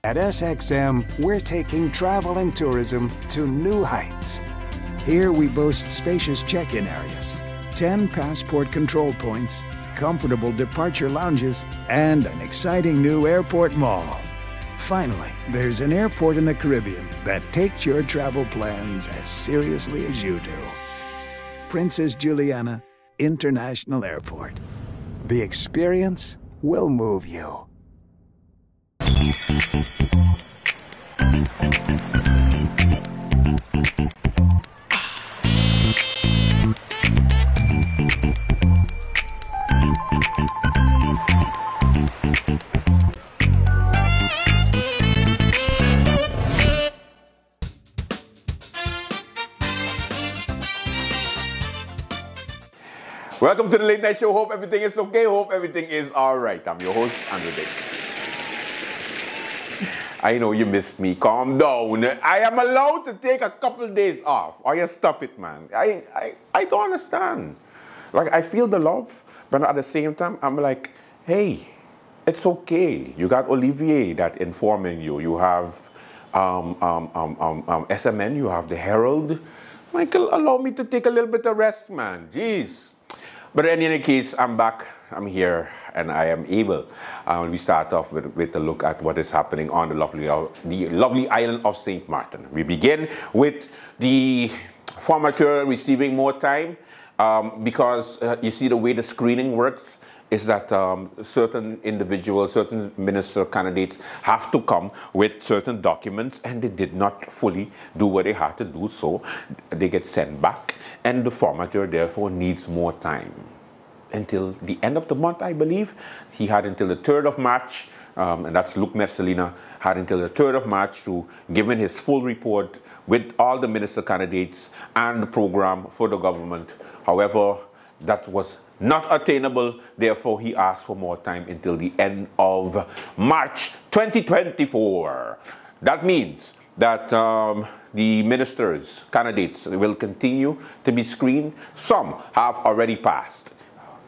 At SXM, we're taking travel and tourism to new heights. Here we boast spacious check-in areas, 10 passport control points, comfortable departure lounges, and an exciting new airport mall. Finally, there's an airport in the Caribbean that takes your travel plans as seriously as you do. Princess Juliana International Airport. The experience will move you. Welcome to the Late Night Show. Hope everything is okay. Hope everything is all right. I'm your host, Andrew Dick. I know you missed me. Calm down. I am allowed to take a couple days off. Oh, yeah, stop it, man. I don't understand. Like, I feel the love, but at the same time, I'm like, hey, it's okay. You got Olivier that informing you. You have SMN. You have the Herald. Michael, allow me to take a little bit of rest, man. Jeez. But in any case, I'm back, I'm here, and I am able. We start off with a look at what is happening on the lovely island of St. Martin. We begin with the formateur receiving more time because you see the way the screening works is that certain individuals, certain minister candidates have to come with certain documents, and they did not fully do what they had to do, so they get sent back, and the formateur therefore needs more time. Until the end of the month, I believe. He had until the 3rd of March, and that's Luc Mercelina, had until the 3rd of March to give in his full report with all the minister candidates and the program for the government. However, that was not attainable, therefore he asked for more time until the end of March 2024. That means that the ministers, candidates will continue to be screened. Some have already passed.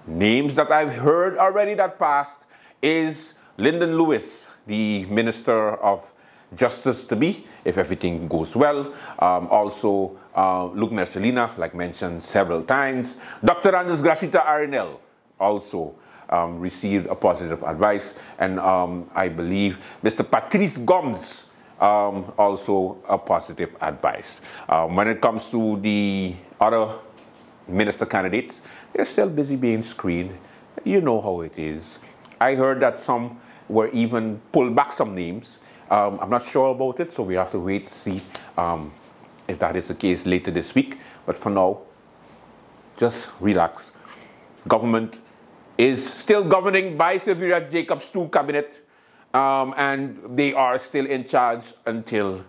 Names that I've heard already that passed is Lyndon Lewis, the Minister of Justice-to-be, if everything goes well. Also, Luc Mercelina, like mentioned several times. Dr. Anders Gracita Arenel also received a positive advice. And I believe Mr. Patrice Gomes also a positive advice. When it comes to the other minister candidates, they're still busy being screened. You know how it is. I heard that some were even pulled back some names. I'm not sure about it, so we have to wait to see if that is the case later this week. But for now, just relax. Government is still governing by Sylvia Jacobs' 2 cabinet, and they are still in charge until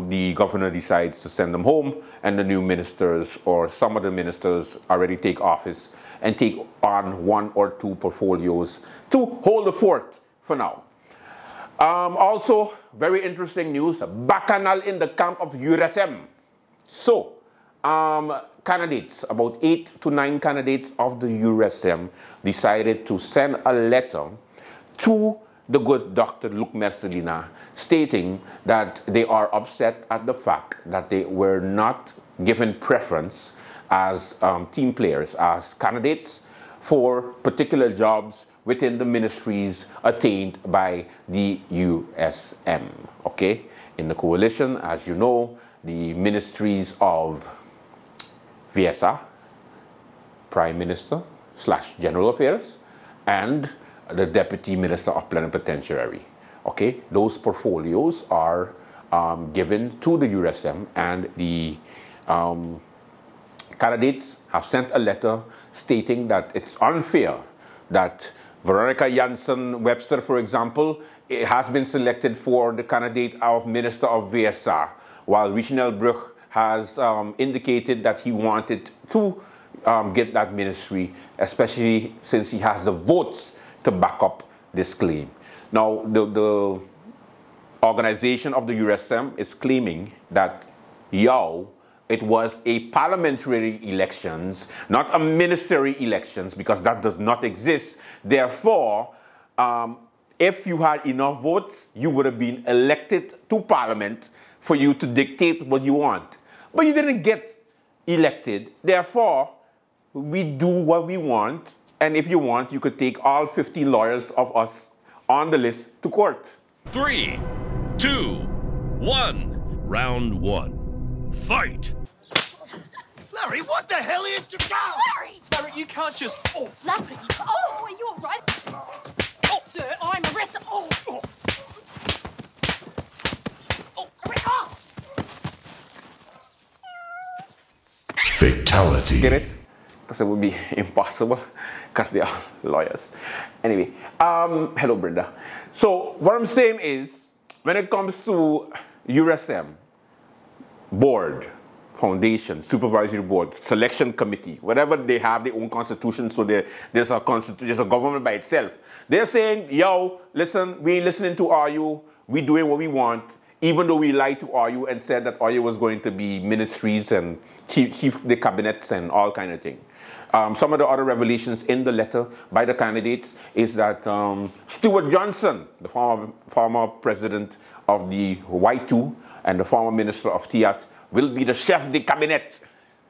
the governor decides to send them home, and the new ministers or some of the ministers already take office and take on 1 or 2 portfolios to hold the fort for now. Also, very interesting news, Bacchanal in the camp of URSM. So, candidates, about 8 to 9 candidates of the URSM decided to send a letter to the good Dr. Luc Mercelina stating that they are upset at the fact that they were not given preference as team players, as candidates for particular jobs within the ministries attained by the USM. Okay? In the coalition, as you know, the ministries of VSA, Prime Minister / General Affairs, and the Deputy Minister of Plenipotentiary. Okay? Those portfolios are given to the USM, and the candidates have sent a letter stating that it's unfair that Veronica Janssen Webster, for example, has been selected for the candidate of Minister of VSA, while Richinel Bruch has indicated that he wanted to get that ministry, especially since he has the votes to back up this claim. Now, the organization of the USM is claiming that, it was a parliamentary elections, not a ministerial elections, because that does not exist. Therefore, if you had enough votes, you would have been elected to parliament for you to dictate what you want. But you didn't get elected. Therefore, we do what we want. And if you want, you could take all 50 lawyers of us on the list to court. 3, 2, 1. Round 1. Fight! Larry, what the hell are you doing? Larry! Larry, you can't just... Oh, Larry! Oh, are you all right? Oh, sir, I'm arrested. Oh, oh. Oh, oh. Fatality. Get it? Because it would be impossible because they are lawyers. Anyway, hello, Brenda. So what I'm saying is, when it comes to USM, board, foundation, supervisory board, selection committee, whatever they have their own constitution, so there's a government by itself. They're saying, yo, listen, we ain't listening to RU, we doing what we want, even though we lied to RU and said that RU was going to be ministries and chief the cabinets and all kind of thing. Some of the other revelations in the letter by the candidates is that Stuart Johnson, the former president of the Y2 and the former minister of TIAT, will be the chef de cabinet,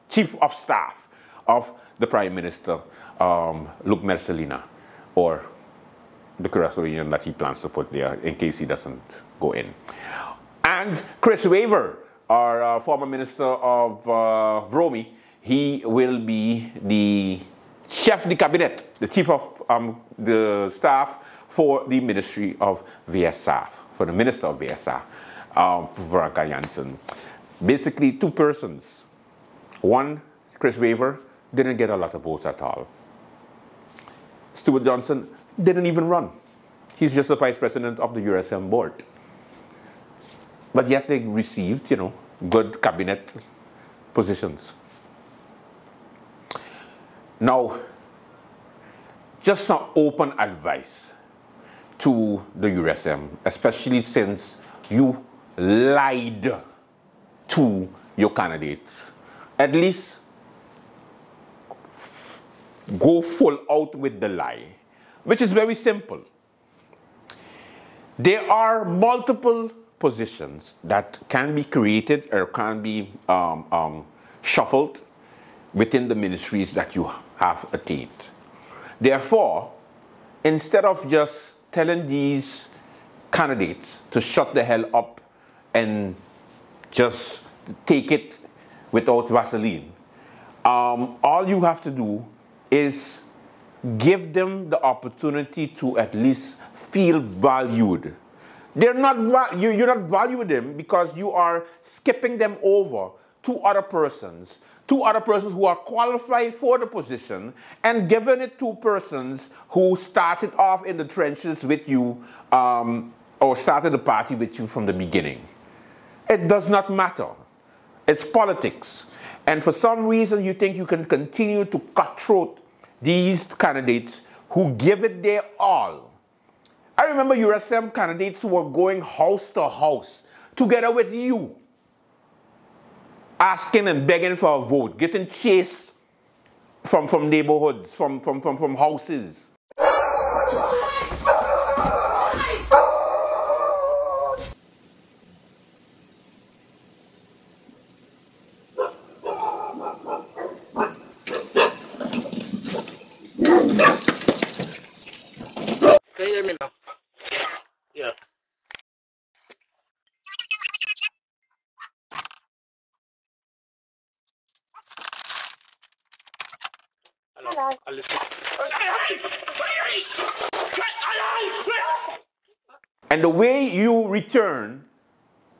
chief of staff of the Prime Minister, Luc Mercelina, or the Curaçao that he plans to put there in case he doesn't go in. And Chris Waver, our former Minister of Vromi, he will be the chef de cabinet, the chief of the staff for the Ministry of VSAF, for the Minister of VSAF, Veronica Janssen. Basically, two persons. One, Chris Waver, didn't get a lot of votes at all. Stuart Johnson didn't even run. He's just the vice president of the USM board. But yet they received, you know, good cabinet positions. Now, just some open advice to the USM, especially since you lied to your candidates. At least go full out with the lie, which is very simple. There are multiple positions that can be created or can be shuffled within the ministries that you have attained. Therefore, instead of just telling these candidates to shut the hell up and just take it without Vaseline, all you have to do is give them the opportunity to at least feel valued. You're not valuing them because you are skipping them over to other persons who are qualified for the position and giving it to persons who started off in the trenches with you or started the party with you from the beginning. It does not matter. It's politics. And for some reason you think you can continue to cutthroat these candidates who give it their all. I remember USM candidates who were going house to house together with you, asking and begging for a vote, getting chased from neighborhoods, from houses. Can you hear me now? Yeah. Hello. I'll listen. And the way you return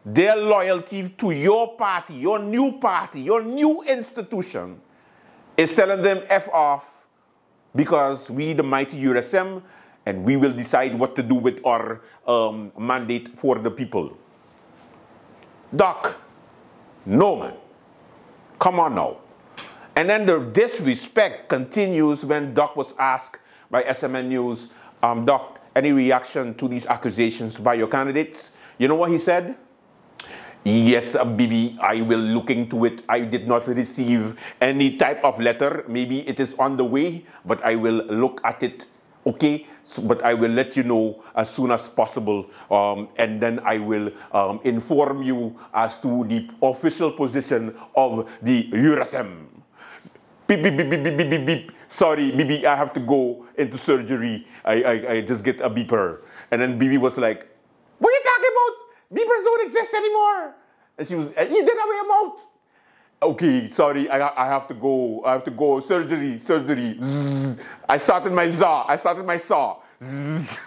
their loyalty to your party, your new institution, is telling them F off because we the mighty USM and we will decide what to do with our mandate for the people. Doc, no man, come on now. And then the disrespect continues when Doc was asked by SMN News, Doc, any reaction to these accusations by your candidates? You know what he said? Yes, Bibi, I will look into it. I did not receive any type of letter. Maybe it is on the way, but I will look at it. Okay, but I will let you know as soon as possible, and then I will inform you as to the official position of the URSM. Beep, beep, beep, beep, beep, beep, beep, beep. Sorry, Bibi, I have to go into surgery. I just get a beeper. And then Bibi was like, what are you talking about? Beepers don't exist anymore. And she was, you did away your mouth. Okay, sorry, I have to go. I have to go. Surgery. Zzz. I started my saw. Zzz.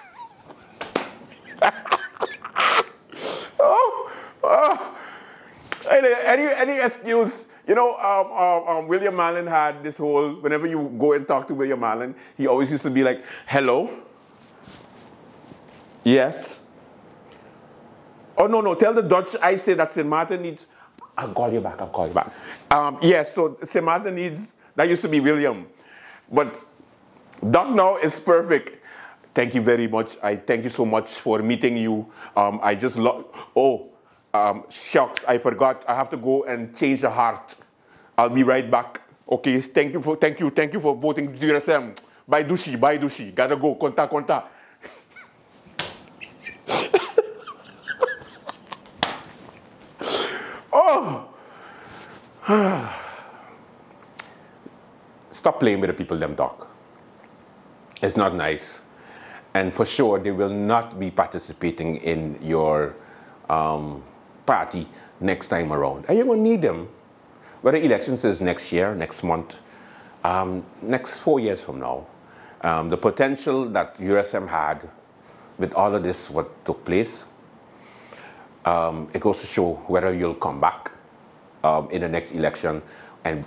Any excuse. You know, William Allen had this whole, whenever you go and talk to William Allen, he always used to be like, hello? Yes? Oh, no, tell the Dutch I say that St. Martin needs, I'll call you back. Yes, so St. Martin needs, that used to be William. But Doc now is perfect. Thank you very much. I thank you so much for meeting you. I just shucks, I forgot. I have to go and change the heart. I'll be right back. Okay, thank you for voting DRSM. Bye dushi. Gotta go. Konta. Oh! Stop playing with the people them talk. It's not nice. And for sure, they will not be participating in your party next time around. And you're going to need them. Whether elections is next year, next month, next 4 years from now. The potential that URSM had with all of this, what took place, it goes to show whether you'll come back in the next election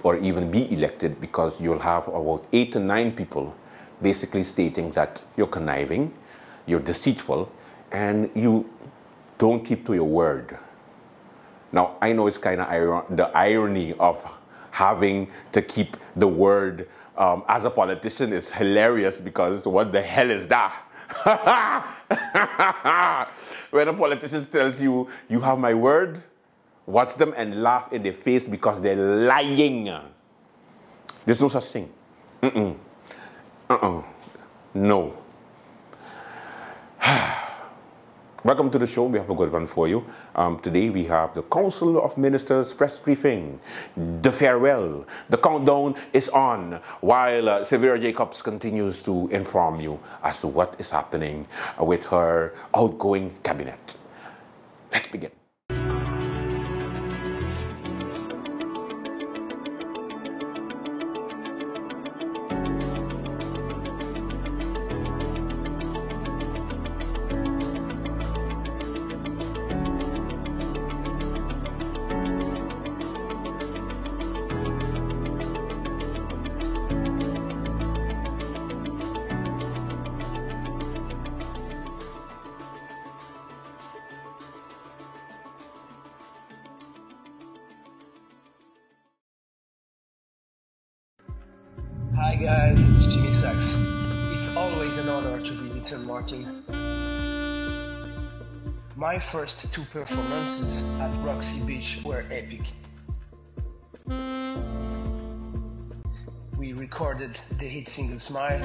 or even be elected, because you'll have about 8 to 9 people basically stating that you're conniving, you're deceitful, and you don't keep to your word. Now, I know it's kind of the irony of having to keep the word as a politician is hilarious, because what the hell is that? When a politician tells you, you have my word, watch them and laugh in their face because they're lying. There's no such thing. No. Welcome to the show. We have a good one for you. Today we have the Council of Ministers press briefing, the farewell. The countdown is on while Severa Jacobs continues to inform you as to what is happening with her outgoing cabinet. Let's begin. Hi guys, it's Jimmy Sachs. It's always an honor to be with St. Martin. My first 2 performances at Roxy Beach were epic. We recorded the hit single Smile.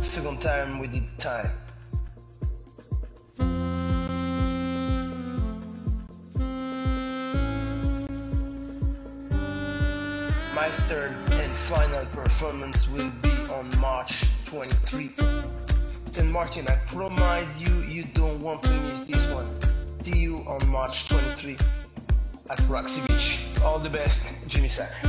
Second time we did Time. My third and final performance will be on March 23. St. Martin, I promise you, you don't want to miss this one. See you on March 23 at Roxy Beach. All the best, Jimmy Sachs.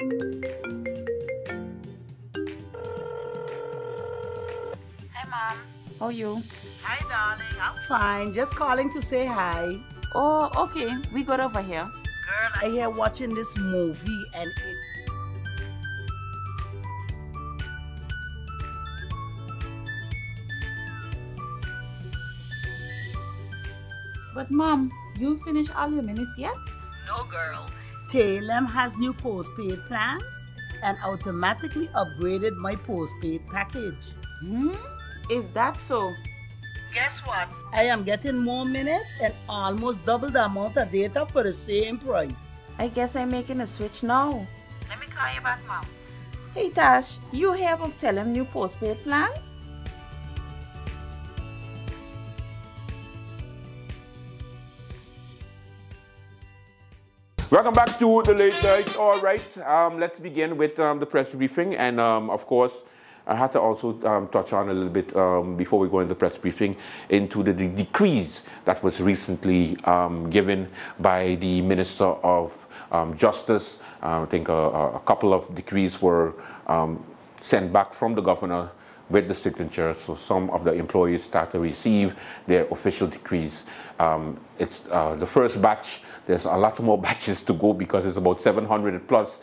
Hi, Mom. How are you? Hi, darling. I'm fine. Just calling to say hi. Oh, okay. We got over here. Girl, I hear watching this movie and it... But, Mom, you finished all your minutes yet? No, girl. Talem has new postpaid plans and automatically upgraded my postpaid package. Is that so? Guess what? I am getting more minutes and almost double the amount of data for the same price. I guess I'm making a switch now. Let me call you back, Mom. Hey, Tash, you hear about Telem new postpaid plans? Welcome back to the late night. All right, let's begin with the press briefing. And of course, I had to also touch on a little bit before we go into the press briefing into the decrees that was recently given by the Minister of Justice. I think a couple of decrees were sent back from the governor with the signature, so some of the employees start to receive their official decrees. It's the first batch. There's a lot more batches to go because it's about 700 plus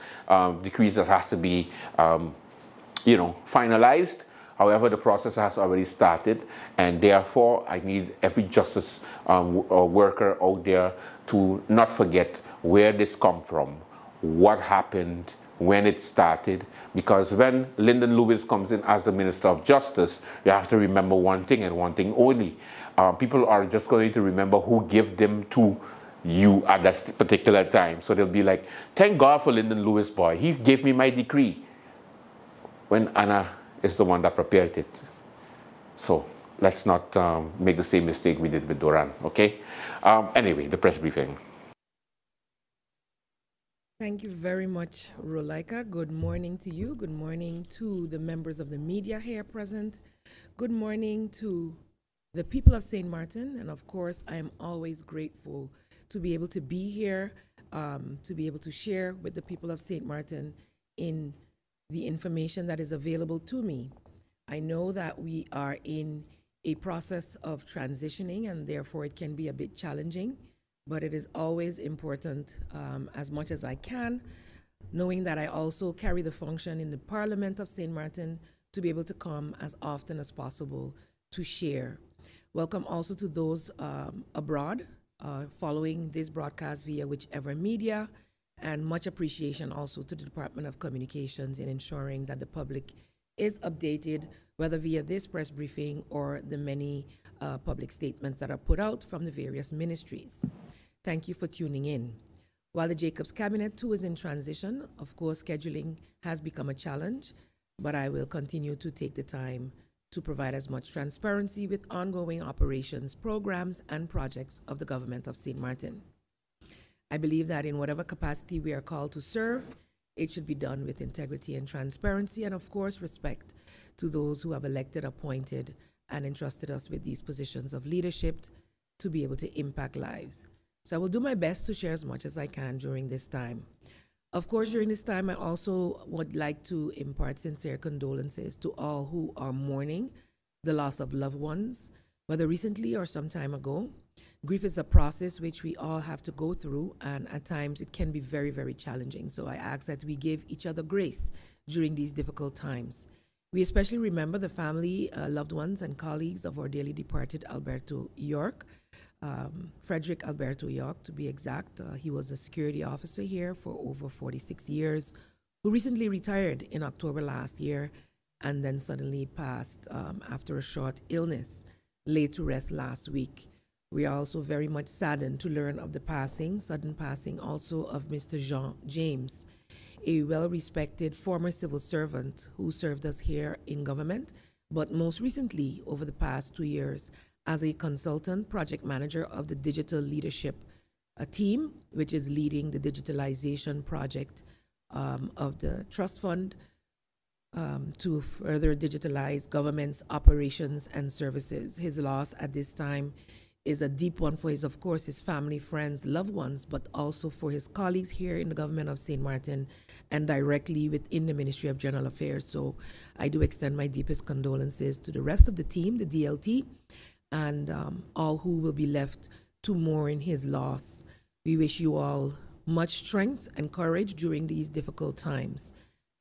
decrees that has to be, finalized. However, the process has already started, and therefore I need every justice worker out there to not forget where this come from, what happened, when it started, because when Lyndon Lewis comes in as the Minister of Justice, you have to remember one thing and one thing only. People are just going to remember who gave them to you at that particular time. So they'll be like, thank God for Lyndon Lewis, boy. He gave me my decree. When Anna is the one that prepared it. So let's not make the same mistake we did with Duran, okay? Anyway, the press briefing. Thank you very much, Rolaika. Good morning to you. Good morning to the members of the media here present. Good morning to the people of St. Martin. And of course, I am always grateful to be able to be here, to be able to share with the people of St. Martin in the information that is available to me. I know that we are in a process of transitioning, and therefore it can be a bit challenging. But it is always important, as much as I can, knowing that I also carry the function in the Parliament of St. Martin to be able to come as often as possible to share. Welcome also to those abroad following this broadcast via whichever media, and much appreciation also to the Department of Communications in ensuring that the public is updated, whether via this press briefing or the many public statements that are put out from the various ministries. Thank you for tuning in. While the Jacobs Cabinet too is in transition, of course, scheduling has become a challenge, but I will continue to take the time to provide as much transparency with ongoing operations, programs, and projects of the government of St. Martin. I believe that in whatever capacity we are called to serve, it should be done with integrity and transparency, and of course, respect to those who have elected, appointed, and entrusted us with these positions of leadership to be able to impact lives. So I will do my best to share as much as I can during this time. Of course, during this time, I also would like to impart sincere condolences to all who are mourning the loss of loved ones, whether recently or some time ago. Grief is a process which we all have to go through, and at times it can be very, very challenging. So I ask that we give each other grace during these difficult times. We especially remember the family, loved ones, and colleagues of our dearly departed Alberto York. Frederick Alberto York, to be exact. He was a security officer here for over 46 years, who recently retired in October last year and then suddenly passed after a short illness, laid to rest last week. We are also very much saddened to learn of the sudden passing also of Mr. Jean James, a well-respected former civil servant who served us here in government, but most recently, over the past 2 years, as a consultant project manager of the digital leadership team, which is leading the digitalization project of the trust fund to further digitalize government's operations and services. His loss at this time is a deep one for his, of course, his family, friends, loved ones, but also for his colleagues here in the government of St. Martin and directly within the Ministry of General Affairs. So I do extend my deepest condolences to the rest of the team, the DLT, and all who will be left to mourn his loss. We wish you all much strength and courage during these difficult times.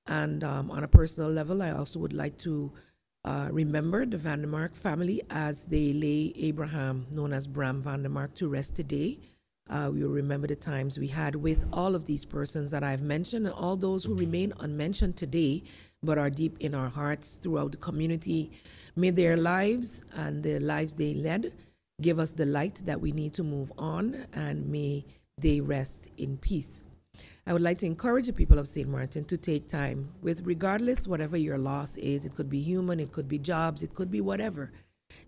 And on a personal level, I also would like to remember the Vandermark family as they lay Abraham, known as Bram Vandermark, to rest today. We will remember the times we had with all of these persons that I've mentioned and all those who remain unmentioned today but are deep in our hearts throughout the community. May their lives and the lives they led give us the light that we need to move on, and may they rest in peace. I would like to encourage the people of St. Martin to take time with, regardless whatever your loss is, it could be human, it could be jobs, it could be whatever,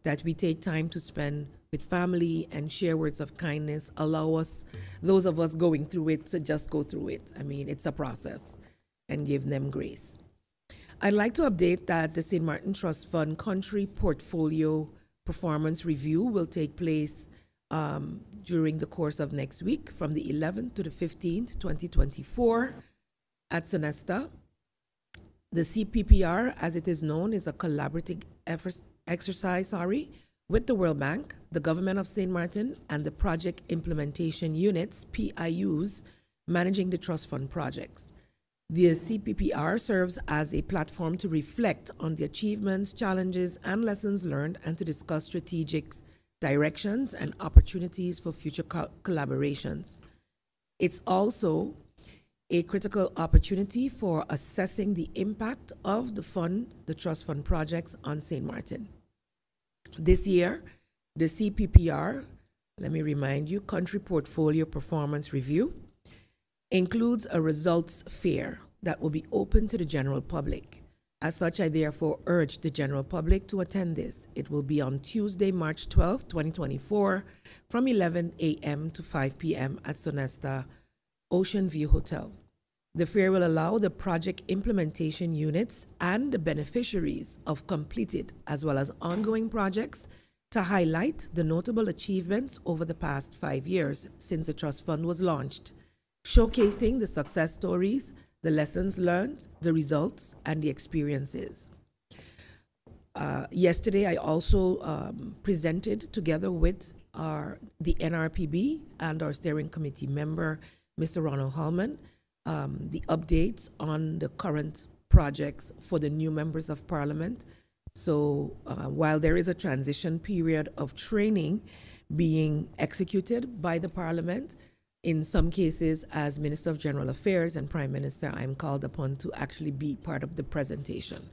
that we take time to spend with family and share words of kindness. Allow us, those of us going through it, to just go through it. I mean, it's a process, and give them grace. I'd like to update that the St. Martin Trust Fund Country Portfolio Performance Review will take place during the course of next week from the 11th to the 15th, 2024 at Sonesta. The CPPR, as it is known, is a collaborative exercise with the World Bank, the Government of St. Martin, and the Project Implementation Units, PIUs, managing the trust fund projects. The CPPR serves as a platform to reflect on the achievements, challenges, and lessons learned, and to discuss strategic directions and opportunities for future collaborations. It's also a critical opportunity for assessing the impact of the trust fund projects on St. Martin. This year, the CPPR, let me remind you, Country Portfolio Performance Review, includes a results fair that will be open to the general public. As such, I therefore urge the general public to attend this. It will be on Tuesday, March 12, 2024, from 11 a.m. to 5 p.m. at Sonesta Ocean View Hotel. The fair will allow the project implementation units and the beneficiaries of completed as well as ongoing projects to highlight the notable achievements over the past 5 years since the trust fund was launched, showcasing the success stories, the lessons learned, the results, and the experiences. Yesterday, I also presented together with the NRPB and our steering committee member, Mr. Ronald Hallman, the updates on the current projects for the new members of Parliament. So while there is a transition period of training being executed by the Parliament, in some cases, as Minister of General Affairs and Prime Minister, I am called upon to actually be part of the presentation.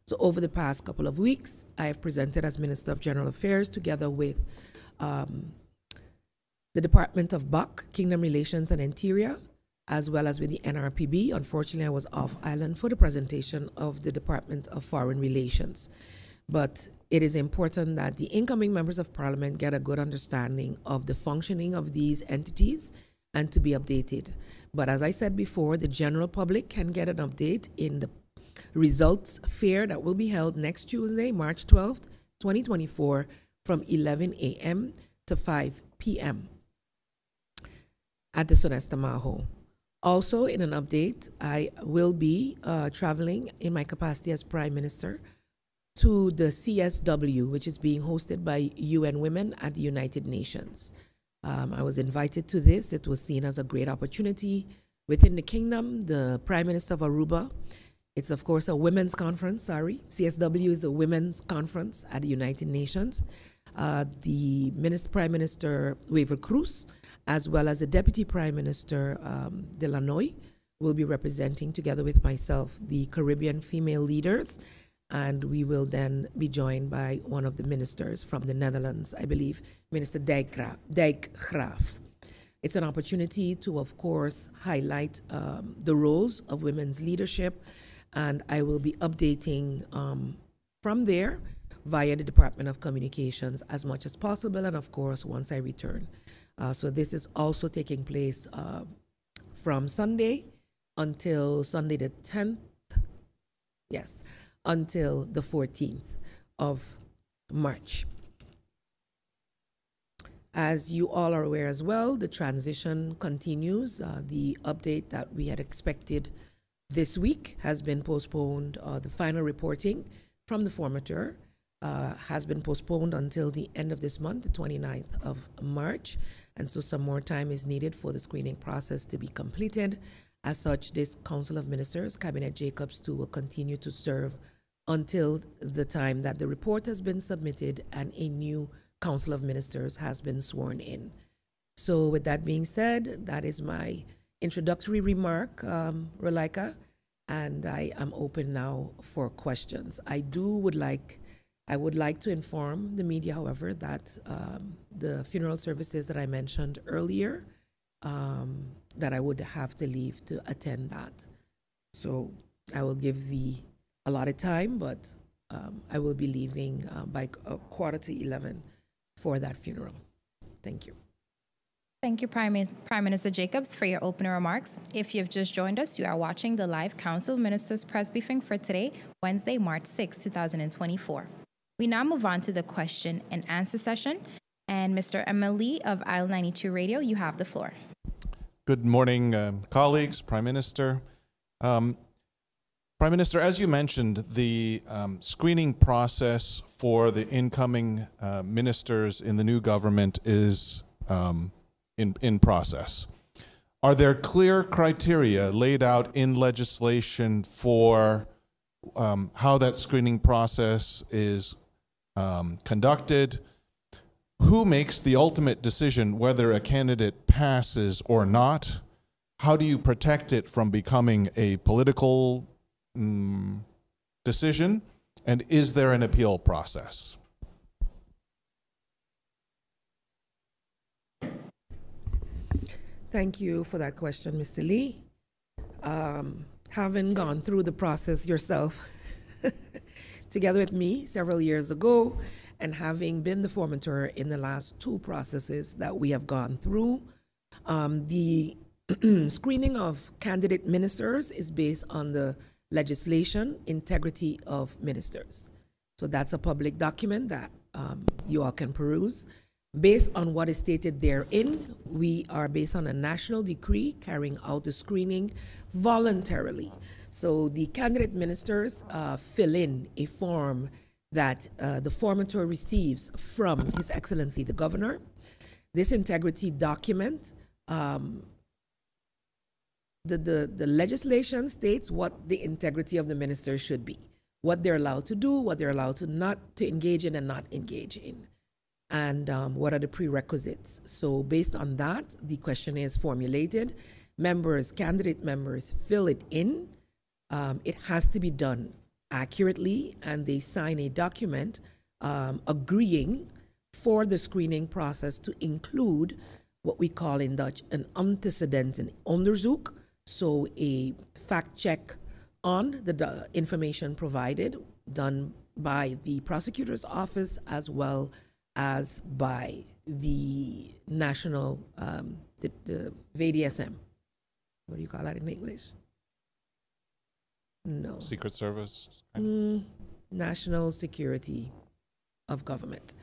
So over the past couple of weeks, I have presented as Minister of General Affairs together with the Department of BOC, Kingdom Relations and Interior, as well as with the NRPB. Unfortunately, I was off island for the presentation of the Department of Foreign Relations. But it is important that the incoming members of Parliament get a good understanding of the functioning of these entities and to be updated. But as I said before, the general public can get an update in the results fair that will be held next Tuesday, March 12th, 2024, from 11 a.m. to 5 p.m. at the Sonesta Maho. Also, in an update, I will be traveling in my capacity as Prime Minister to the CSW, which is being hosted by UN Women at the United Nations. I was invited to this. It was seen as a great opportunity within the kingdom. The Prime Minister of Aruba, it's of course a women's conference, CSW is a women's conference at the United Nations. The Prime Minister Weaver Cruz, as well as the Deputy Prime Minister Delanoy, will be representing, together with myself, the Caribbean female leaders. And we will then be joined by one of the ministers from the Netherlands, I believe, Minister Dijkgraaf. It's an opportunity to, of course, highlight the roles of women's leadership, and I will be updating from there via the Department of Communications as much as possible, and of course, once I return. So this is also taking place from Sunday until Sunday the 10th. Yes. Until the 14th of March. As you all are aware as well, the transition continues. The update that we had expected this week has been postponed. The final reporting from the formateur has been postponed until the end of this month, the 29th of March. And so some more time is needed for the screening process to be completed. As such, this Council of Ministers, Cabinet Jacobs 2, will continue to serve until the time that the report has been submitted and a new Council of Ministers has been sworn in. So with that being said, that is my introductory remark, Rolika, and I am open now for questions. I would like to inform the media, however, that the funeral services that I mentioned earlier, that I would have to leave to attend that. So I will give the allotted time, but I will be leaving by 11:15 for that funeral. Thank you. Thank you, Prime Minister Jacobs, for your opening remarks. If you've just joined us, you are watching the live Council of Ministers press briefing for today, Wednesday, March 6, 2024. We now move on to the question and answer session. And Mr. Emily of Isle 92 Radio, you have the floor. Good morning, colleagues, Prime Minister. Prime Minister, as you mentioned, the screening process for the incoming ministers in the new government is in process. Are there clear criteria laid out in legislation for how that screening process is conducted? Who makes the ultimate decision whether a candidate passes or not? How do you protect it from becoming a political decision? And is there an appeal process? Thank you for that question, Mr. Lee. Having gone through the process yourself together with me several years ago, and having been the formateur in the last two processes that we have gone through, the screening of candidate ministers is based on the legislation, Integrity of Ministers. So that's a public document that you all can peruse. Based on what is stated therein, we are based on a national decree carrying out the screening voluntarily. So the candidate ministers fill in a form that the formateur receives from His Excellency the Governor. This integrity document, the legislation states what the integrity of the minister should be, what they're allowed to do, what they're allowed to not to engage in and not engage in, and what are the prerequisites. So based on that, the questionnaire is formulated. Members, candidate members, fill it in. It has to be done accurately, and they sign a document agreeing for the screening process to include what we call in Dutch an antecedentenonderzoek, so a fact check on the information provided, done by the prosecutor's office as well as by the national, the VDSM. What do you call that in English? No. Secret Service? National Security of Government.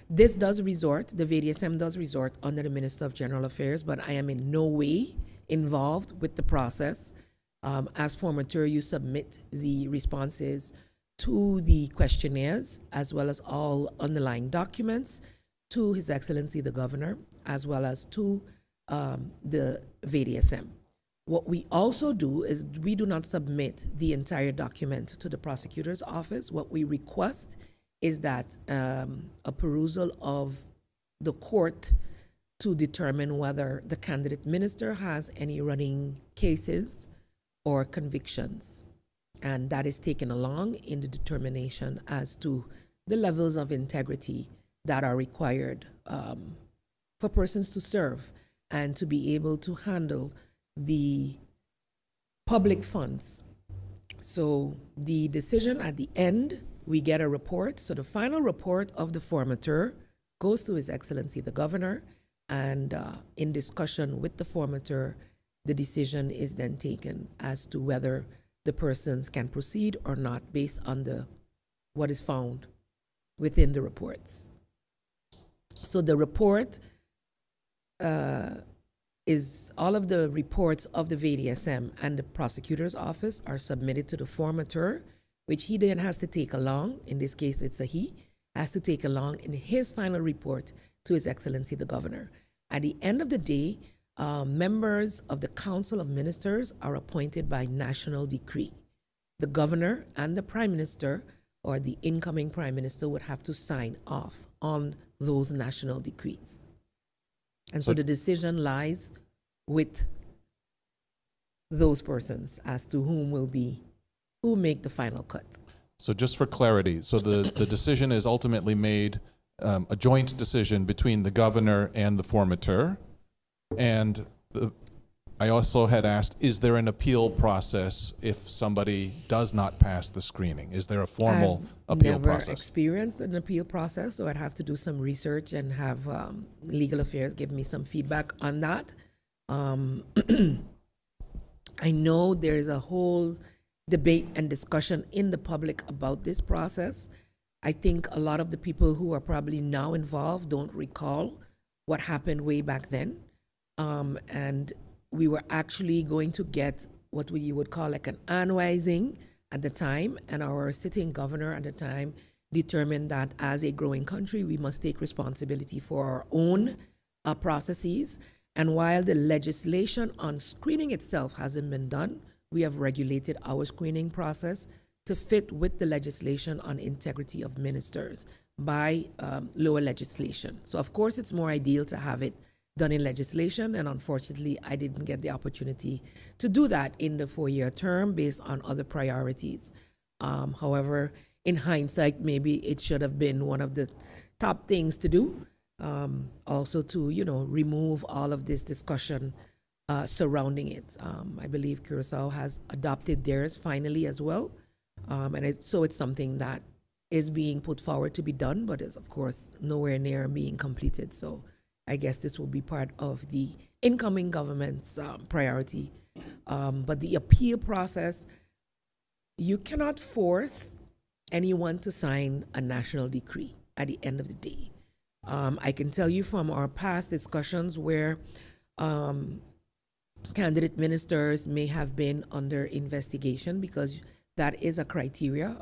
This does resort, the VDSM does resort under the Minister of General Affairs, but I am in no way involved with the process. As formateur, you submit the responses to the questionnaires as well as all underlying documents to His Excellency the Governor as well as to the VDSM. What we also do is we do not submit the entire document to the prosecutor's office. What we request is that a perusal of the court to determine whether the candidate minister has any running cases or convictions. And that is taken along in the determination as to the levels of integrity that are required for persons to serve and to be able to handle the public funds. So the decision at the end, we get a report. So the final report of the formateur goes to His Excellency the Governor, and in discussion with the formateur, the decision is then taken as to whether the persons can proceed or not based on what is found within the reports. So the report is all of the reports of the VDSM and the prosecutor's office are submitted to the formateur, which he then has to take along. In this case, it's a he, has to take along in his final report to His Excellency the Governor. At the end of the day, members of the Council of Ministers are appointed by national decree. The Governor and the Prime Minister or the incoming Prime Minister would have to sign off on those national decrees. And so the decision lies with those persons as to who make the final cut. So just for clarity, so the decision is ultimately made, a joint decision between the governor and the formateur. And I also had asked, is there an appeal process if somebody does not pass the screening? Is there a formal appeal process? I've never experienced an appeal process, so I'd have to do some research and have legal affairs give me some feedback on that. I know there's a whole debate and discussion in the public about this process. I think a lot of the people who are probably now involved don't recall what happened way back then. And we were actually going to get what you would call like an annuizing at the time, and our sitting governor at the time determined that as a growing country, we must take responsibility for our own processes. And while the legislation on screening itself hasn't been done, we have regulated our screening process to fit with the legislation on integrity of ministers by lower legislation. So of course, it's more ideal to have it done in legislation, and unfortunately, I didn't get the opportunity to do that in the 4-year term based on other priorities. However, in hindsight, maybe it should have been one of the top things to do. Also to, remove all of this discussion surrounding it. I believe Curacao has adopted theirs finally as well. And so it's something that is being put forward to be done, but is of course nowhere near being completed. So I guess this will be part of the incoming government's priority. But the appeal process, you cannot force anyone to sign a national decree at the end of the day. I can tell you from our past discussions where candidate ministers may have been under investigation, because that is a criteria.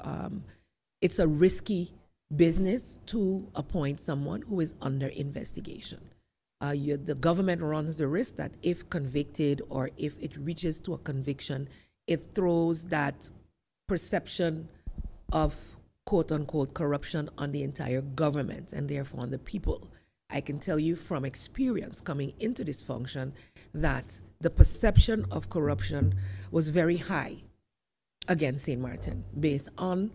It's a risky business to appoint someone who is under investigation. The government runs the risk that if convicted or if it reaches to a conviction, it throws that perception of quote-unquote corruption on the entire government and therefore on the people. I can tell you from experience coming into this function that the perception of corruption was very high against St. Martin based on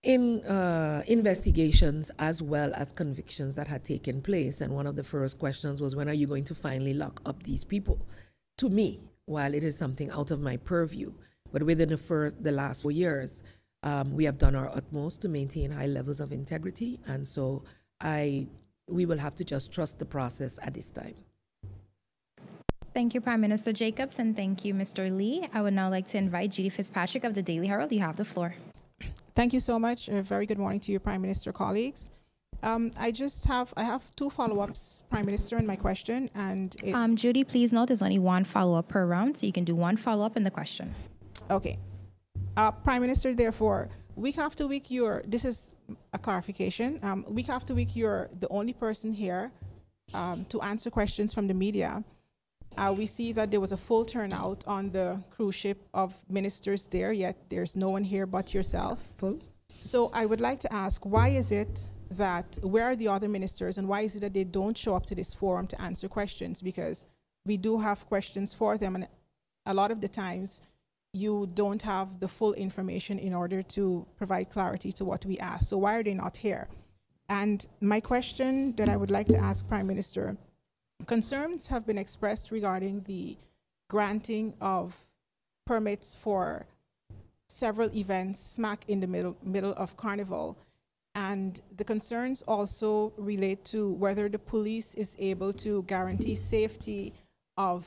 investigations as well as convictions that had taken place. And one of the first questions was, when are you going to finally lock up these people? To me, while it is something out of my purview, but within the last 4 years, we have done our utmost to maintain high levels of integrity. And so we will have to just trust the process at this time. Thank you, Prime Minister Jacobs, and thank you, Mr. Lee. I would now like to invite Judy Fitzpatrick of the Daily Herald. You have the floor. Thank you so much. A very good morning to you, Prime Minister, colleagues. I have 2 follow-ups, Prime Minister, in my question. And Judy, please note there's only 1 follow-up per round, so you can do 1 follow-up in the question. Okay. Prime Minister, therefore, week after week, this is a clarification. Week after week, you're the only person here to answer questions from the media. We see that there was a full turnout on the cruise ship of ministers there, yet there's no one here but yourself. Full. So I would like to ask, why is it that, where are the other ministers, and why is it that they don't show up to this forum to answer questions? Because we do have questions for them, and a lot of the times you don't have the full information in order to provide clarity to what we ask. So why are they not here? And my question that I would like to ask Prime Minister, concerns have been expressed regarding the granting of permits for several events smack in the middle of Carnival. And the concerns also relate to whether the police is able to guarantee safety of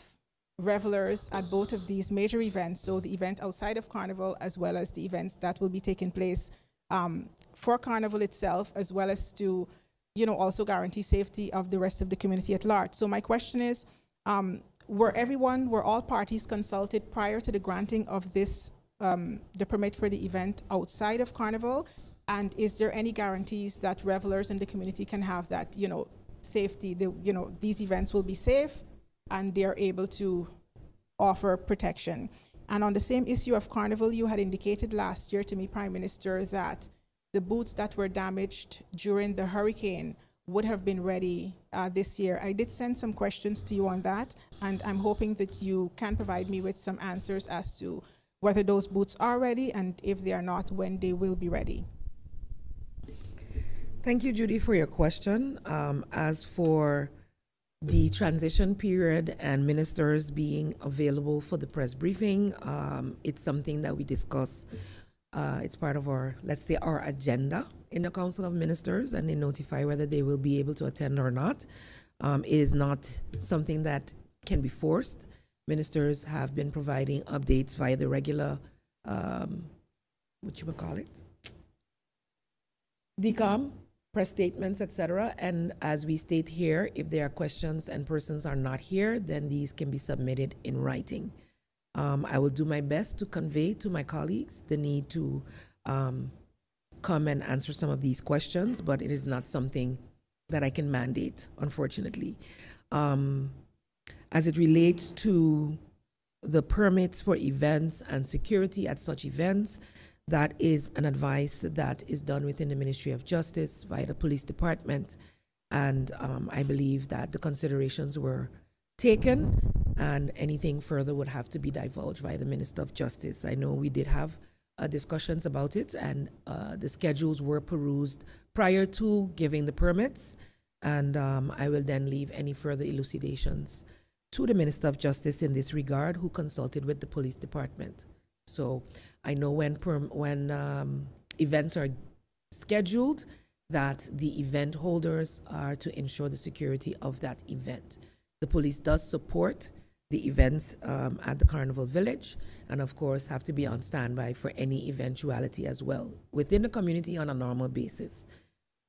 revelers at both of these major events, so the event outside of Carnival as well as the events that will be taking place for Carnival itself, as well as to also guarantee safety of the rest of the community at large. So my question is, were all parties consulted prior to the granting of this, the permit for the event outside of Carnival? And is there any guarantees that revelers in the community can have that, safety, these events will be safe and they're able to offer protection? And on the same issue of Carnival, you had indicated last year to me, Prime Minister, that the boots that were damaged during the hurricane would have been ready this year. I did send some questions to you on that, and I'm hoping that you can provide me with some answers as to whether those boots are ready, and if they are not, when they will be ready. Thank you, Judy, for your question. As for the transition period and ministers being available for the press briefing, it's something that we discuss. It's part of our, let's say, our agenda in the Council of Ministers, and they notify whether they will be able to attend or not. It is not something that can be forced. Ministers have been providing updates via the regular, DCOM, press statements, etc. And as we state here, if there are questions and persons are not here, then these can be submitted in writing. I will do my best to convey to my colleagues the need to come and answer some of these questions, but it is not something that I can mandate, unfortunately. As it relates to the permits for events and security at such events, that is an advice that is done within the Ministry of Justice via the police department. And I believe that the considerations were taken, and anything further would have to be divulged by the Minister of Justice. I know we did have discussions about it, and the schedules were perused prior to giving the permits, and I will then leave any further elucidations to the Minister of Justice in this regard, who consulted with the police department. So I know when events are scheduled, that the event holders are to ensure the security of that event. The police does support the events at the Carnival Village, and of course have to be on standby for any eventuality as well within the community on a normal basis.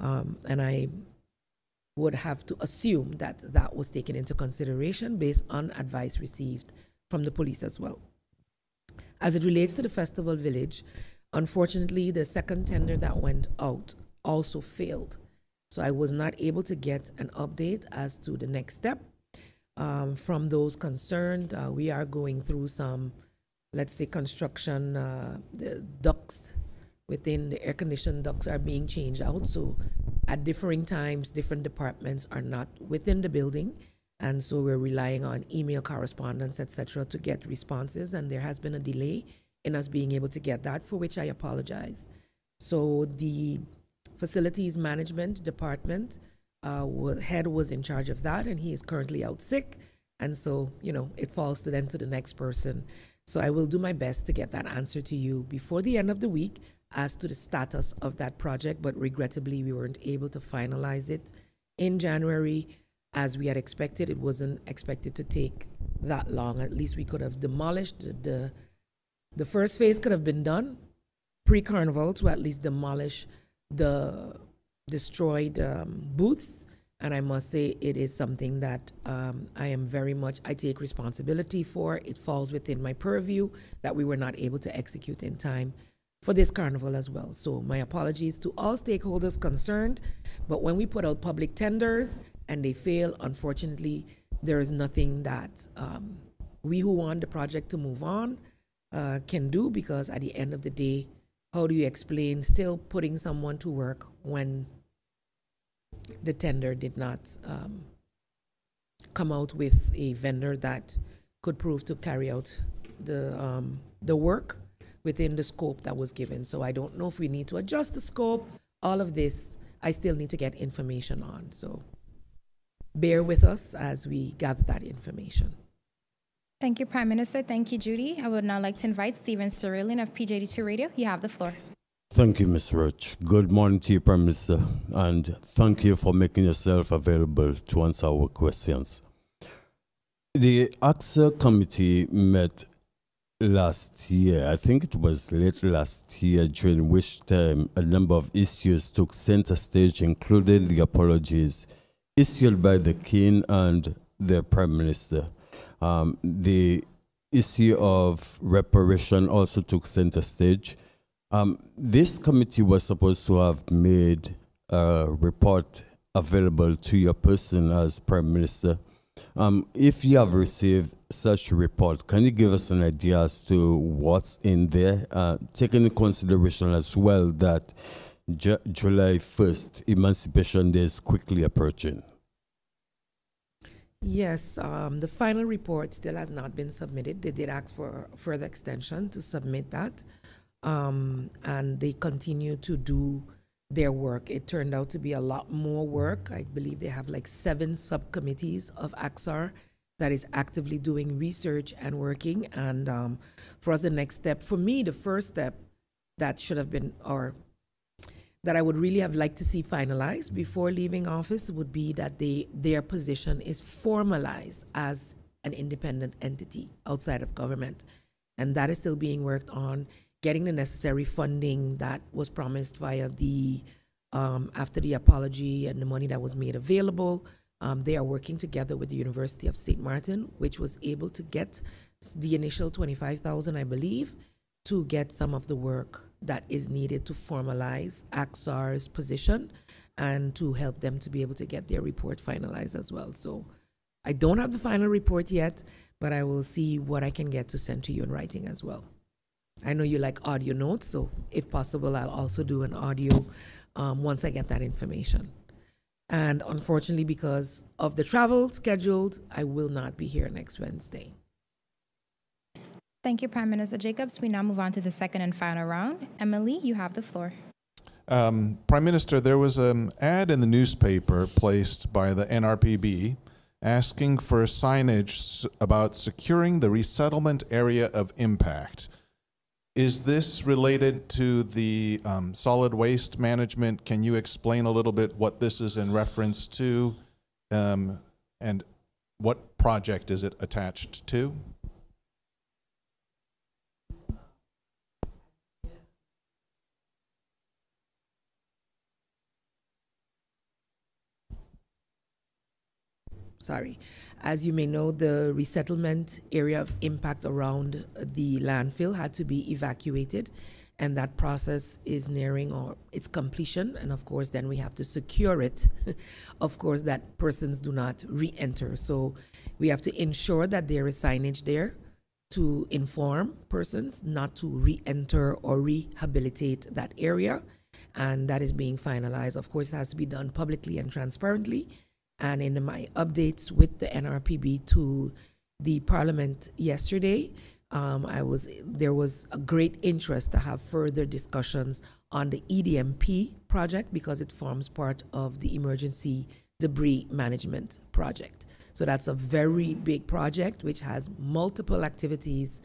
And I would have to assume that that was taken into consideration based on advice received from the police as well. As it relates to the Festival Village, unfortunately, the second tender that went out also failed. So I was not able to get an update as to the next step. From those concerned, we are going through some, let's say, construction. The ducts within the air-conditioned ducts are being changed out. So at differing times, different departments are not within the building. And so we're relying on email correspondence, etc., to get responses. And there has been a delay in us being able to get that, for which I apologize. So the facilities management department head was in charge of that, and he is currently out sick. And so, it falls to the next person. So I will do my best to get that answer to you before the end of the week as to the status of that project. But regrettably, we weren't able to finalize it in January as we had expected. It wasn't expected to take that long. At least we could have demolished the first phase could have been done pre-Carnival to at least demolish the destroyed booths. And I must say it is something that I take responsibility for. It falls within my purview that we were not able to execute in time for this Carnival as well. So my apologies to all stakeholders concerned. But when we put out public tenders and they fail, unfortunately, there is nothing that we who want the project to move on can do, because at the end of the day, how do you explain still putting someone to work when the tender did not come out with a vendor that could prove to carry out the work within the scope that was given? So I don't know if we need to adjust the scope. All of this, I still need to get information on. So bear with us as we gather that information. Thank you, Prime Minister. Thank you, Judy. I would now like to invite Stephen Cerulean of PJD2 Radio. You have the floor. Thank you, Ms. Roach. Good morning to you, Prime Minister, and thank you for making yourself available to answer our questions. The AXA committee met last year. I think it was late last year, during which time a number of issues took center stage, including the apologies issued by the King and the Prime Minister. The issue of reparation also took center stage. This committee was supposed to have made a report available to your person as Prime Minister. If you have received such a report, can you give us an idea as to what's in there, taking into consideration as well that July 1st, Emancipation Day, is quickly approaching? Yes, the final report still has not been submitted. They did ask for further extension to submit that, and they continue to do their work. It turned out to be a lot more work. I believe they have like 7 subcommittees of AXAR that is actively doing research and working. And for us, the next step, for me, the first step that should have been, or that I would really have liked to see finalized before leaving office, would be that their position is formalized as an independent entity outside of government. And that is still being worked on, getting the necessary funding that was promised via the, after the apology and the money that was made available. They are working together with the University of St. Martin, which was able to get the initial $25,000, I believe, to get some of the work that is needed to formalize AXAR's position and to help them to be able to get their report finalized as well. So I don't have the final report yet, but I will see what I can get to send to you in writing as well. I know you like audio notes, so if possible, I'll also do an audio once I get that information. And unfortunately, because of the travel scheduled, I will not be here next Wednesday. Thank you, Prime Minister Jacobs. We now move on to the second and final round. Emily, you have the floor. Prime Minister, there was an ad in the newspaper placed by the NRPB asking for signage about securing the resettlement area of impact. Is this related to the solid waste management? Can you explain a little bit what this is in reference to, and what project is it attached to? Sorry. As you may know, the resettlement area of impact around the landfill had to be evacuated, and that process is nearing its completion. And of course, then we have to secure it, of course, that persons do not re-enter. So we have to ensure that there is signage there to inform persons not to re-enter or rehabilitate that area. And that is being finalized. Of course, it has to be done publicly and transparently. And in my updates with the NRPB to the Parliament yesterday, there was a great interest to have further discussions on the EDMP project because it forms part of the Emergency Debris Management Project. So that's a very big project which has multiple activities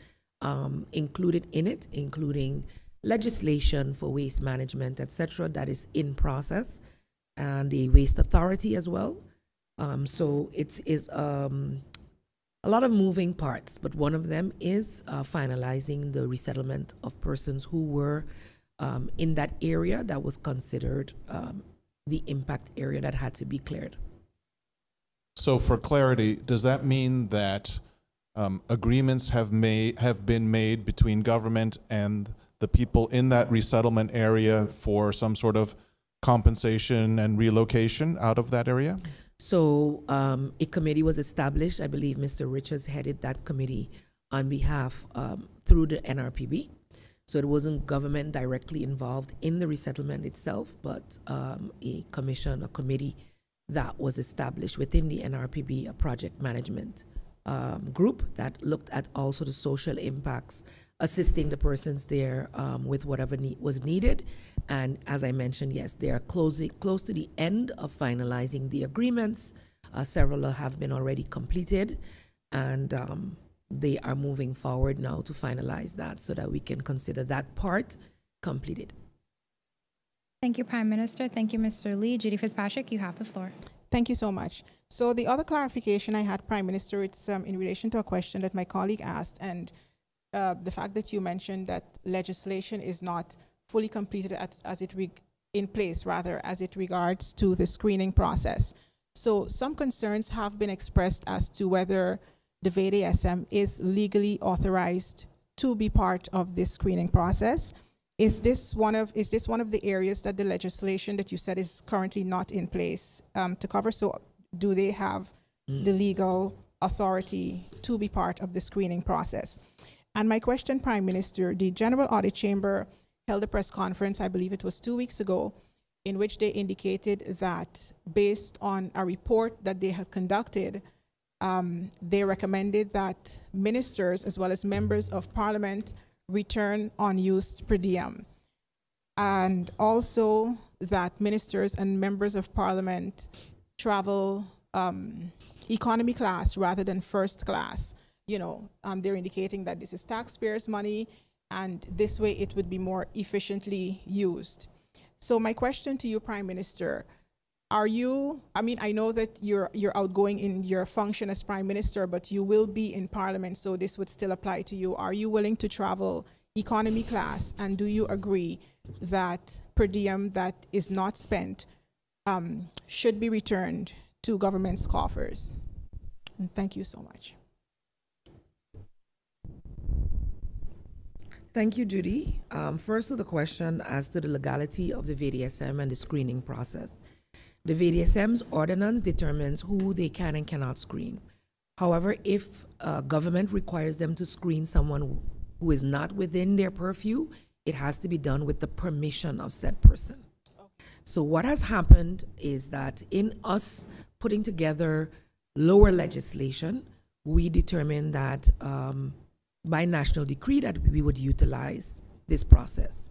included in it, including legislation for waste management, etc., that is in process, and the Waste Authority as well. So it is a lot of moving parts, but one of them is finalizing the resettlement of persons who were in that area that was considered the impact area that had to be cleared. So for clarity, does that mean that agreements have been made between government and the people in that resettlement area for some sort of compensation and relocation out of that area? So a committee was established. I believe Mr. Richards headed that committee on behalf through the NRPB. So it wasn't government directly involved in the resettlement itself, but a committee that was established within the NRPB, a project management group that looked at also the social impacts, assisting the persons there with whatever was needed. And as I mentioned, yes, they are close to the end of finalizing the agreements. Several have been already completed, and they are moving forward now to finalize that so that we can consider that part completed. Thank you, Prime Minister. Thank you, Mr. Lee. Judy Fitzpatrick, you have the floor. Thank you so much. So the other clarification I had, Prime Minister, it's in relation to a question that my colleague asked, and the fact that you mentioned that legislation is not fully completed in place, rather, as it regards to the screening process. So some concerns have been expressed as to whether the VDSM is legally authorized to be part of this screening process. Is this one of the areas that the legislation that you said is currently not in place to cover? So do they have the legal authority to be part of the screening process? And my question, Prime Minister, the General Audit Chamber held a press conference, I believe it was 2 weeks ago, in which they indicated that based on a report that they had conducted, they recommended that ministers as well as members of parliament return unused per diem, and also that ministers and members of parliament travel economy class rather than first class. They're indicating that this is taxpayers' money, and this way it would be more efficiently used. So my question to you, Prime Minister, I know that you're outgoing in your function as Prime Minister, but you will be in Parliament, so this would still apply to you. Are you willing to travel economy class, and do you agree that per diem that is not spent should be returned to government's coffers? And thank you so much. Thank you, Judy. First to the question as to the legality of the VDSM and the screening process. The VDSM's ordinance determines who they can and cannot screen. However, if government requires them to screen someone who is not within their purview, it has to be done with the permission of said person. Okay. So what has happened is that in us putting together lower legislation, we determined that by national decree that we would utilize this process.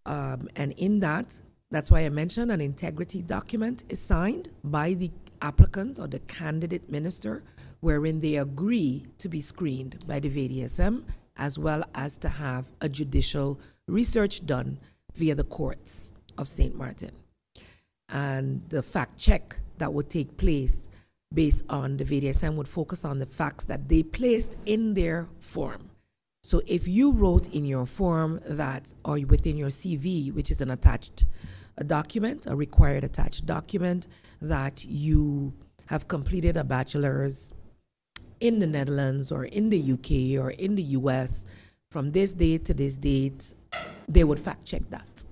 And in that's why I mentioned an integrity document is signed by the applicant or the candidate minister, wherein they agree to be screened by the VDSM, as well as to have a judicial research done via the courts of St. Martin. And the fact check that would take place based on the VDSM would focus on the facts that they placed in their form. So if you wrote in your form that, or within your CV, which is a document, a required attached document, that you have completed a bachelor's in the Netherlands or in the UK or in the US from this date to this date, they would fact check that.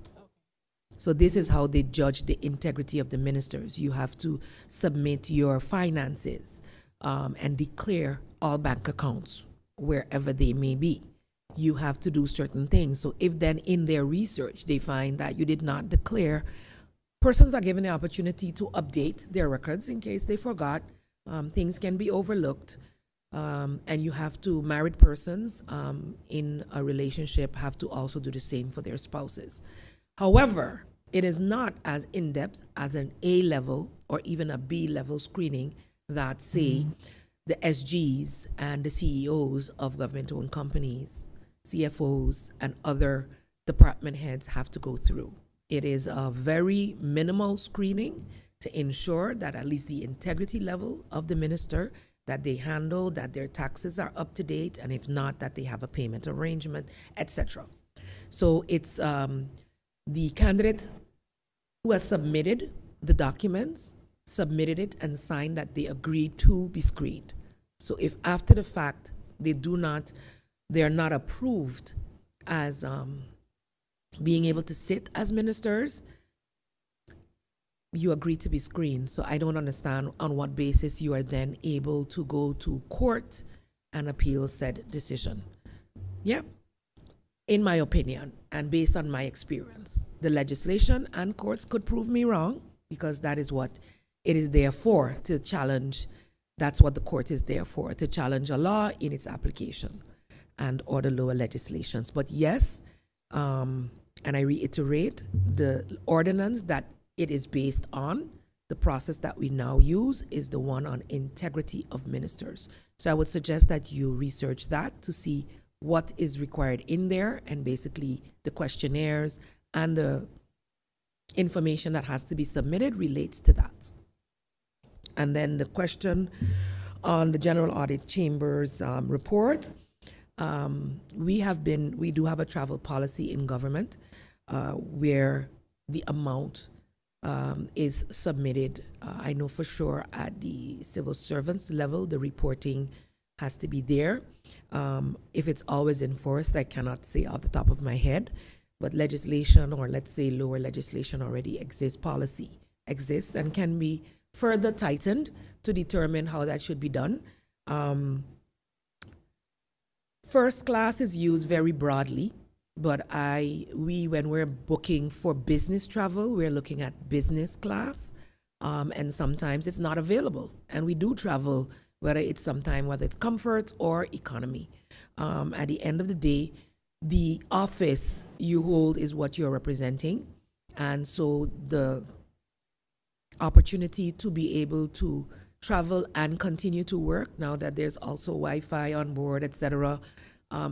So this is how they judge the integrity of the ministers. You have to submit your finances and declare all bank accounts wherever they may be. You have to do certain things. So if then in their research they find that you did not declare, persons are given the opportunity to update their records in case they forgot. Things can be overlooked. And you have to, married persons in a relationship have to also do the same for their spouses. However, it is not as in-depth as an A-level or even a B-level screening that, say, the SGs and the CEOs of government-owned companies, CFOs, and other department heads have to go through. It is a very minimal screening to ensure that at least the integrity level of the minister, that they handle, that their taxes are up to date, and if not, that they have a payment arrangement, etc. So it's the candidate who has submitted the documents, submitted it and signed that they agreed to be screened. So if after the fact they are not approved as being able to sit as ministers, you agree to be screened. So I don't understand on what basis you are then able to go to court and appeal said decision. Yeah. In my opinion, and based on my experience, the legislation and courts could prove me wrong, because that is what it is there for, to challenge. That's what the court is there for, to challenge a law in its application and order lower legislations. But yes, and I reiterate, the ordinance that it is based on, the process that we now use, is the one on integrity of ministers. So I would suggest that you research that to see what is required in there, and basically the questionnaires and the information that has to be submitted relates to that. And then the question on the General Audit Chamber's report, We do have a travel policy in government where the amount is submitted. I know for sure at the civil servants level, the reporting has to be there. If it's always enforced, I cannot say off the top of my head, but legislation, or let's say lower legislation, already exists, policy exists, and can be further tightened to determine how that should be done. First class is used very broadly, but when we're booking for business travel, we're looking at business class, and sometimes it's not available. And we do travel, whether it's comfort or economy. At the end of the day, the office you hold is what you're representing. And so the opportunity to be able to travel and continue to work now that there's also Wi-Fi on board, etc.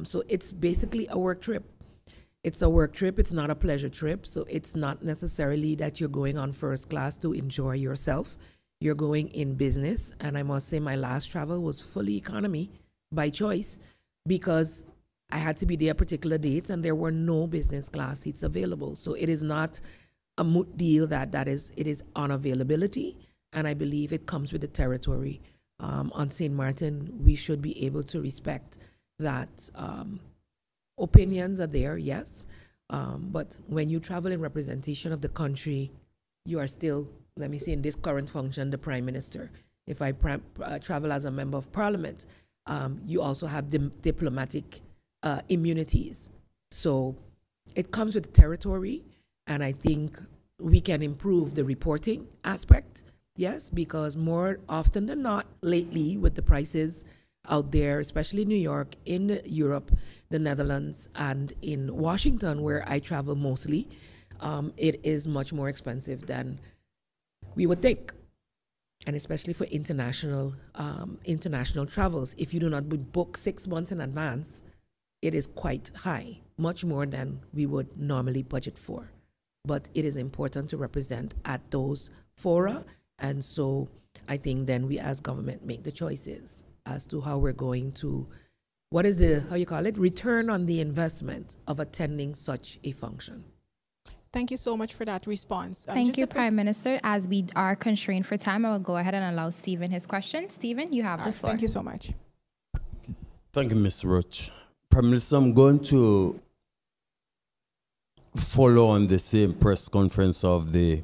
So it's basically a work trip. It's a work trip. It's not a pleasure trip. So it's not necessarily that you're going on first class to enjoy yourself. You're going in business. And I must say my last travel was fully economy by choice because I had to be there particular dates and there were no business class seats available. So it is not a moot deal it is unavailability. And I believe it comes with the territory. On St. Martin, we should be able to respect that. Opinions are there, yes. But when you travel in representation of the country, you are still, let me say in this current function, the Prime Minister. If I travel as a member of Parliament, you also have diplomatic immunities. So it comes with the territory, and I think we can improve the reporting aspect. Yes, because more often than not, lately, with the prices out there, especially New York, in Europe, the Netherlands, and in Washington, where I travel mostly, it is much more expensive than we would think. And especially for international travels, if you do not book 6 months in advance, it is quite high, much more than we would normally budget for. But it is important to represent at those fora. And so I think then we as government make the choices as to how we're going to, what is the, return on the investment of attending such a function. Thank you so much for that response. Thank you, Prime Minister. As we are constrained for time, I will go ahead and allow Stephen his question. Stephen, you have the floor. Thank you so much. Thank you, Ms. Roach. Prime Minister, I'm going to follow on the same press conference of the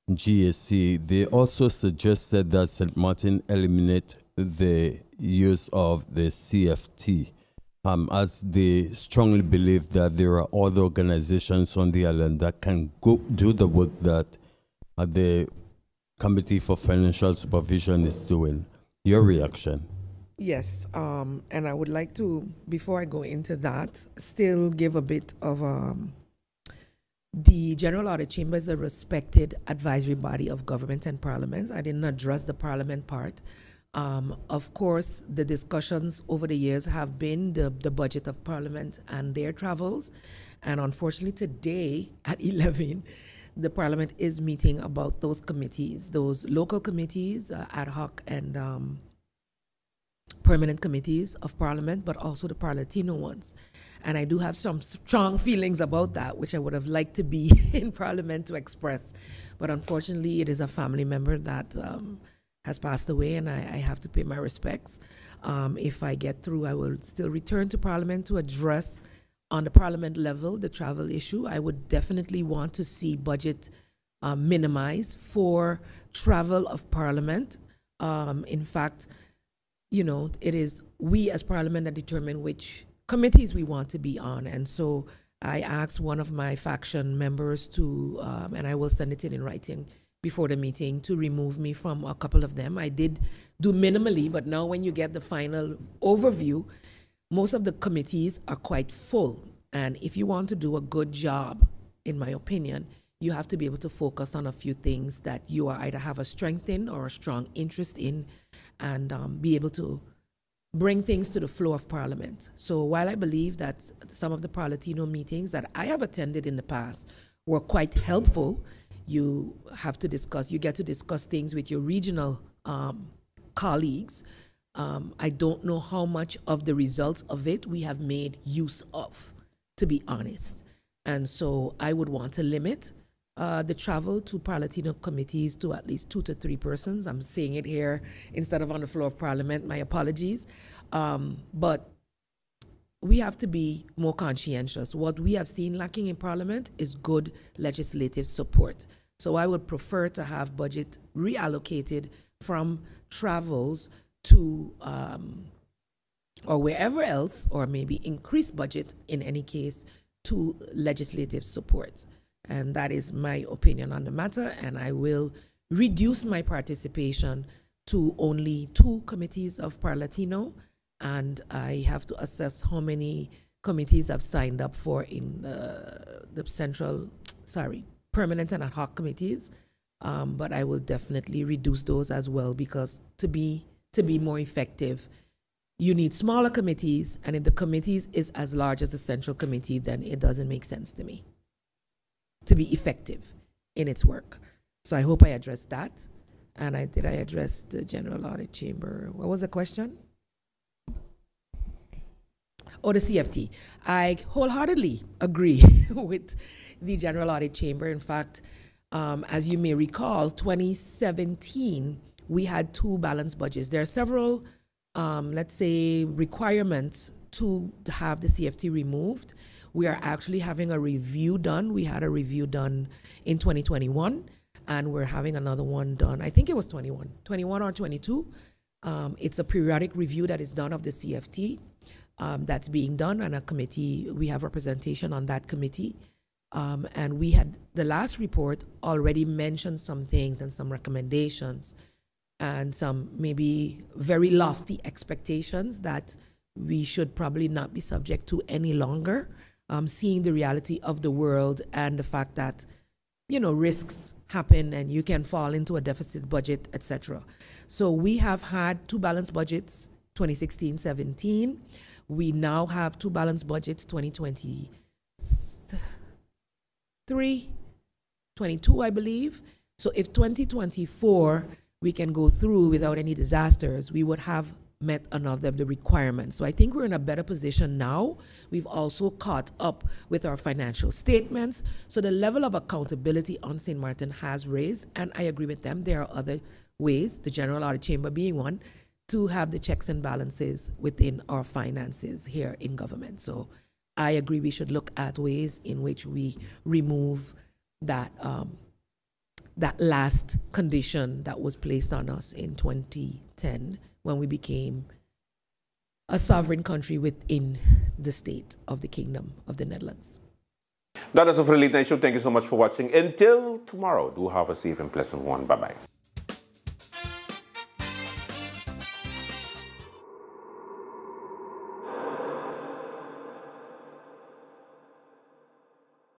GAC. They also suggested that St. Martin eliminate the use of the CFT, as they strongly believe that there are other organizations on the island that can go do the work that the Committee for Financial Supervision is doing. Your reaction? Yes, and I would like to, before I go into that, still give a bit of the General Audit Chamber is a respected advisory body of government and parliaments. I didn't address the parliament part. Of course, the discussions over the years have been the budget of Parliament and their travels. And unfortunately, today at 11, the Parliament is meeting about those committees, those local committees, ad hoc and permanent committees of Parliament, but also the Parlatino ones. And I do have some strong feelings about that, which I would have liked to be in Parliament to express. But unfortunately, it is a family member that has passed away, and I have to pay my respects. If I get through, I will still return to Parliament to address on the Parliament level the travel issue. I would definitely want to see budget minimized for travel of Parliament. In fact, you know, it is we as Parliament that determine which committees we want to be on. And so I asked one of my faction members to, and I will send it in writing before the meeting, to remove me from a couple of them. I did do minimally, but now when you get the final overview, most of the committees are quite full. And if you want to do a good job, in my opinion, you have to be able to focus on a few things that you are either have a strength in or a strong interest in, and be able to bring things to the floor of Parliament. So while I believe that some of the Parlatino meetings that I have attended in the past were quite helpful, you get to discuss things with your regional colleagues. I don't know how much of the results of it we have made use of, to be honest. And so I would want to limit the travel to Par-Latino committees to at least 2 to 3 persons. I'm saying it here instead of on the floor of Parliament. My apologies. But we have to be more conscientious. What we have seen lacking in Parliament is good legislative support. So I would prefer to have budget reallocated from travels to or wherever else, or maybe increase budget in any case to legislative support. And that is my opinion on the matter, and I will reduce my participation to only 2 committees of Par-Latino, and I have to assess how many committees I've signed up for in the permanent and ad hoc committees, but I will definitely reduce those as well, because to be more effective, you need smaller committees, and if the committees is as large as the central committee, then it doesn't make sense to me to be effective in its work. So I hope I addressed that. And did I address the General Audit Chamber? What was the question? Oh, the CFT. I wholeheartedly agree with the General Audit Chamber. In fact, as you may recall, 2017, we had 2 balanced budgets. There are several, let's say, requirements to have the CFT removed. We are actually having a review done. We had a review done in 2021, and we're having another one done. I think it was 21 or 22. It's a periodic review that is done of the CFT. That's being done, and a committee, we have representation on that committee. And we had, the last report already mentioned some things and some recommendations and some maybe very lofty expectations that we should probably not be subject to any longer, seeing the reality of the world and the fact that, you know, risks happen and you can fall into a deficit budget, etc. So we have had 2 balanced budgets, 2016-17. We now have 2 balanced budgets, 2023, 22, I believe. So if 2024 we can go through without any disasters, we would have met another of the requirements. So I think we're in a better position now. We've also caught up with our financial statements. So the level of accountability on St. Martin has raised, and I agree with them. There are other ways, the General Audit Chamber being one, to have the checks and balances within our finances here in government. So I agree we should look at ways in which we remove that that last condition that was placed on us in 2010 when we became a sovereign country within the state of the Kingdom of the Netherlands. That is a for the late night show. Thank you so much for watching. Until tomorrow, do have a safe and pleasant one. Bye-bye.